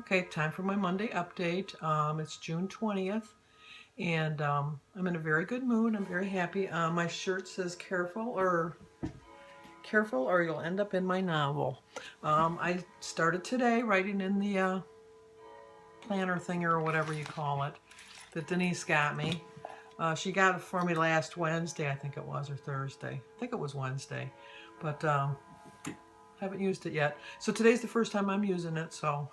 Okay, time for my Monday update. It's June 20th, and I'm in a very good mood. I'm very happy. My shirt says careful or you'll end up in my novel. I started today writing in the planner thing or whatever you call it that Denise got me. She got it for me last Wednesday, I think it was, or Thursday. I think it was Wednesday, but haven't used it yet. So today's the first time I'm using it, so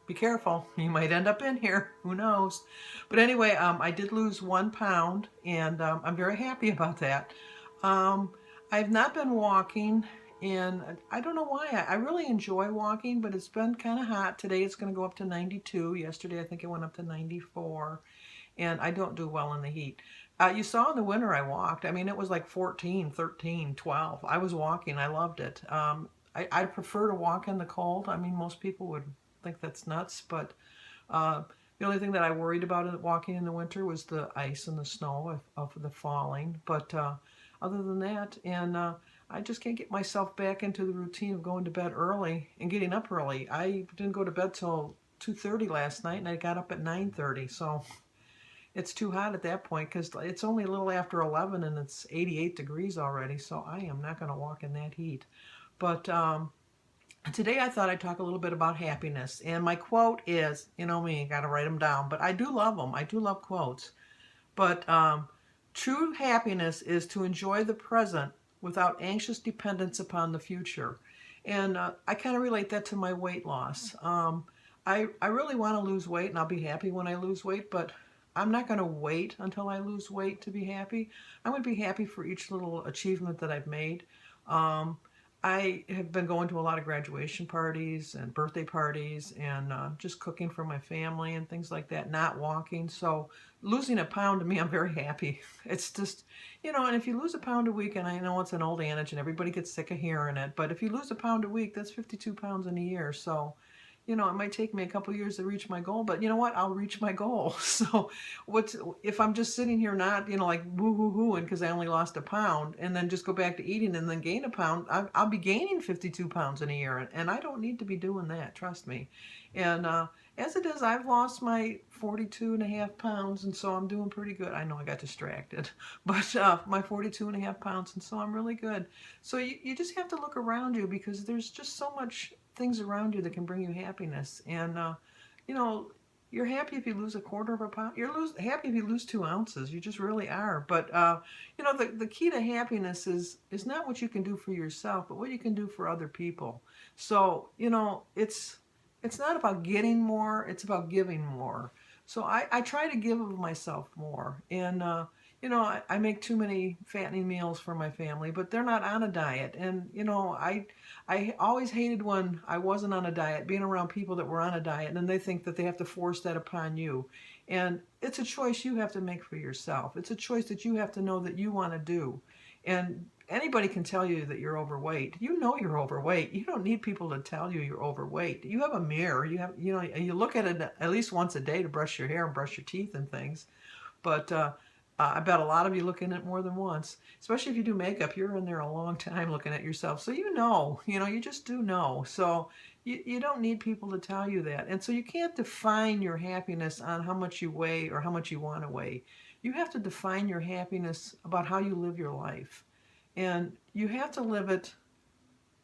be careful. You might end up in here. Who knows? But anyway, I did lose 1 pound, and I'm very happy about that. Um, I've not been walking, and I don't know why. I really enjoy walking, but it's been kind of hot. Today it's going to go up to 92. Yesterday I think it went up to 94, and I don't do well in the heat. You saw in the winter I walked. I mean, it was like 14, 13, 12. I was walking. I loved it. I prefer to walk in the cold. I mean, most people would think that's nuts, but uh, the only thing that I worried about walking in the winter was the ice and the snow of the falling. But other than that, and I just can't get myself back into the routine of going to bed early and getting up early. I didn't go to bed till 2:30 last night, and I got up at 9:30. So it's too hot at that point because it's only a little after 11 and it's 88 degrees already. So I am not going to walk in that heat. But today I thought I'd talk a little bit about happiness. And my quote is, you know me, got to write them down, but I do love them. I do love quotes. But true happiness is to enjoy the present without anxious dependence upon the future. And I kind of relate that to my weight loss. I really want to lose weight, and I'll be happy when I lose weight, but I'm not going to wait until I lose weight to be happy. I'm going to be happy for each little achievement that I've made. Um, I have been going to a lot of graduation parties and birthday parties and just cooking for my family and things like that, not walking. So losing a pound to me, I'm very happy. It's just, and if you lose a pound a week, and I know it's an old adage and everybody gets sick of hearing it, but if you lose a pound a week, that's 52 pounds in a year. So it might take me a couple years to reach my goal, but you know what? I'll reach my goal. So what's if I'm just sitting here not, like woo hoo hooing because I only lost a pound and then just go back to eating and then gain a pound, I'll be gaining 52 pounds in a year. And I don't need to be doing that, trust me. And as it is, I've lost my 42 and a half pounds, and so I'm doing pretty good. I know I got distracted, but my 42 and a half pounds, and so I'm really good. So you just have to look around you because there's just so much things around you that can bring you happiness. And you know, you're happy if you lose a quarter of a pound. Happy if you lose 2 ounces. You just really are. But the key to happiness is not what you can do for yourself, but what you can do for other people. So it's not about getting more. It's about giving more. So I try to give of myself more. And I make too many fattening meals for my family, but they're not on a diet. And I always hated when I wasn't on a diet, being around people that were on a diet, and then they think that they have to force that upon you. And it's a choice you have to make for yourself. It's a choice that you have to know that you want to do. And anybody can tell you that you're overweight. You know you're overweight. You don't need people to tell you you're overweight. You have a mirror. You look at it at least once a day to brush your hair and brush your teeth and things. But I bet a lot of you look in it more than once, especially if you do makeup. You're in there a long time looking at yourself. So you just do know. So you don't need people to tell you that. And so you can't define your happiness on how much you weigh or how much you want to weigh. You have to define your happiness about how you live your life. And you have to live it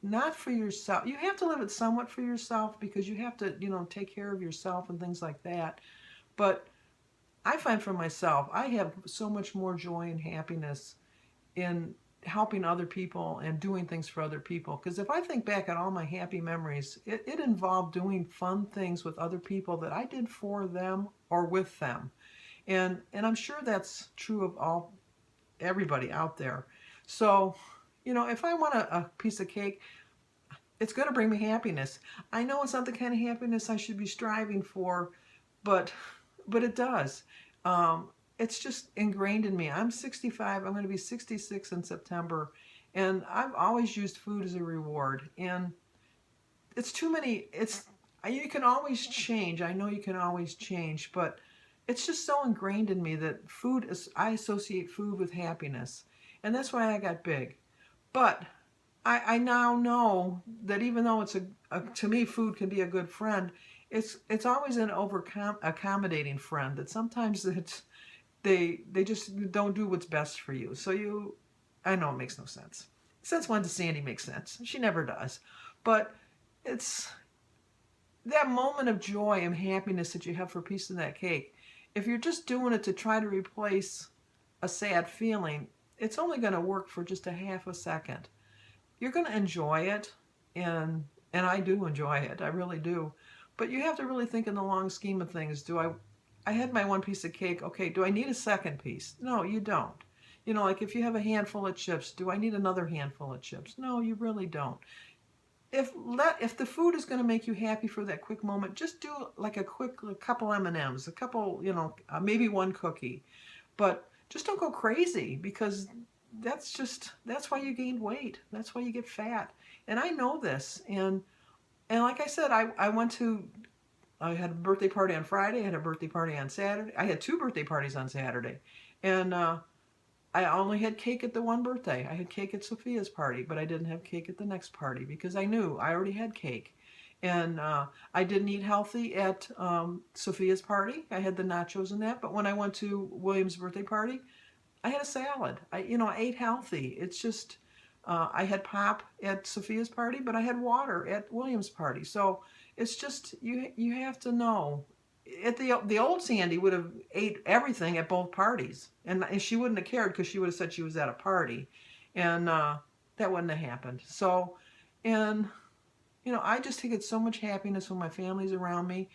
not for yourself. You have to live it somewhat for yourself because you have to, take care of yourself and things like that. But I find for myself, I have so much more joy and happiness in helping other people and doing things for other people. Because if I think back at all my happy memories, it involved doing fun things with other people that I did for them or with them. And I'm sure that's true of everybody out there. So, if I want a piece of cake, it's going to bring me happiness. I know it's not the kind of happiness I should be striving for, but it does. It's just ingrained in me. I'm 65. I'm going to be 66 in September, and I've always used food as a reward. And it's too many. You can always change. I know you can always change, but it's just so ingrained in me that I associate food with happiness, and that's why I got big. But I now know that even though to me, food can be a good friend, it's always an accommodating friend that sometimes they just don't do what's best for you. So I know it makes no sense. Since when does Sandy make sense? She never does. But it's that moment of joy and happiness that you have for a piece of that cake. If you're just doing it to try to replace a sad feeling, it's only going to work for just a half a second. You're going to enjoy it, and I do enjoy it. I really do. But you have to really think in the long scheme of things. I had my one piece of cake. Okay, do I need a second piece? No, you don't. Like if you have a handful of chips, do I need another handful of chips? No, you really don't. If the food is going to make you happy for that quick moment, just do like a couple M&Ms, a couple, maybe one cookie. But just don't go crazy, because that's why you gained weight. That's why you get fat. And I know this. And like I said, I had a birthday party on Friday. I had a birthday party on Saturday. I had 2 birthday parties on Saturday. And I only had cake at the one birthday. I had cake at Sophia's party, but I didn't have cake at the next party because I knew I already had cake. And I didn't eat healthy at Sophia's party. I had the nachos and that. But when I went to William's birthday party, I had a salad. I ate healthy. It's just, I had pop at Sophia's party, but I had water at William's party. So it's just, you have to know. At the old Sandy would have ate everything at both parties, and she wouldn't have cared because she would have said she was at a party, and that wouldn't have happened. So, and I just get so much happiness when my family's around me.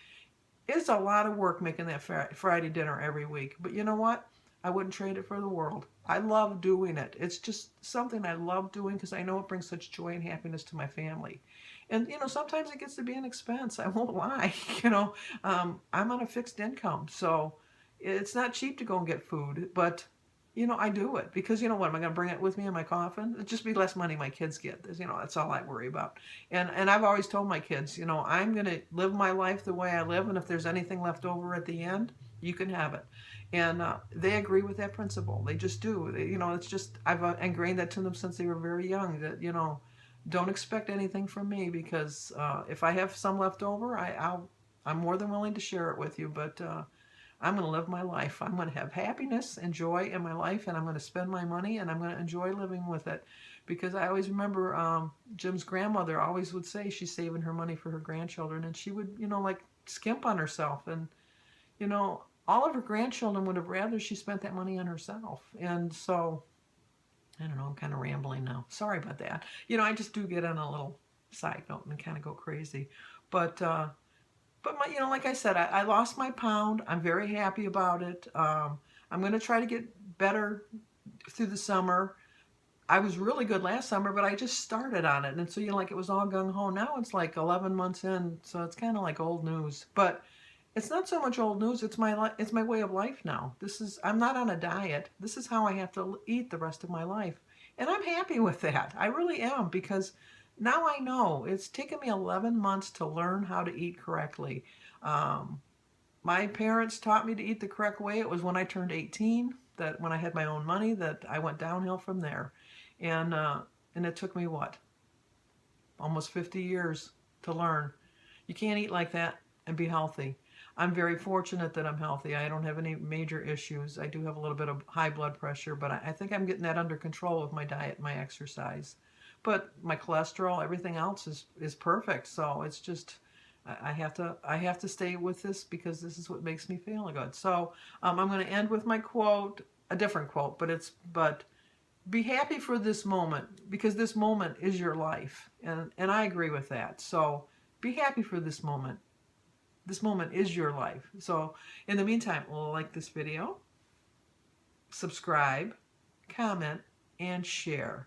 It's a lot of work making that Friday dinner every week, but you know what? I wouldn't trade it for the world. I love doing it. It's just something I love doing because I know it brings such joy and happiness to my family. And, sometimes it gets to be an expense. I won't lie. I'm on a fixed income, so it's not cheap to go and get food. But, I do it because, what, am I going to bring it with me in my coffin? It'd just be less money my kids get. That's all I worry about. And I've always told my kids, I'm going to live my life the way I live, and if there's anything left over at the end, you can have it. And they agree with that principle. They just do. It's just, I've ingrained that to them since they were very young, that, don't expect anything from me, because if I have some left over, I'm more than willing to share it with you. But I'm going to live my life. I'm going to have happiness and joy in my life, and I'm going to spend my money, and I'm going to enjoy living with it. Because I always remember Jim's grandmother always would say she's saving her money for her grandchildren, and she would, like, skimp on herself. And, all of her grandchildren would have rather she spent that money on herself. And so, I don't know, I'm kind of rambling now. Sorry about that. I just do get on a little side note and kind of go crazy. But like I said, I lost my pound. I'm very happy about it. I'm going to try to get better through the summer. I was really good last summer, but I just started on it. And so, like, it was all gung-ho. Now it's like 11 months in, so it's kind of like old news. But it's not so much old news. It's my way of life now. I'm not on a diet. This is how I have to eat the rest of my life. And I'm happy with that. I really am, because now I know. It's taken me 11 months to learn how to eat correctly. My parents taught me to eat the correct way. It was when I turned 18, that when I had my own money, that I went downhill from there. And it took me, what? Almost 50 years to learn. You can't eat like that and be healthy. I'm very fortunate that I'm healthy. I don't have any major issues. I do have a little bit of high blood pressure, but I think I'm getting that under control with my diet and my exercise. But my cholesterol, everything else is perfect. So it's just, I have to stay with this, because this is what makes me feel good. So I'm going to end with my quote, a different quote, but be happy for this moment, because this moment is your life. And I agree with that. So be happy for this moment. This moment is your life. So in the meantime, like this video, subscribe, comment, and share.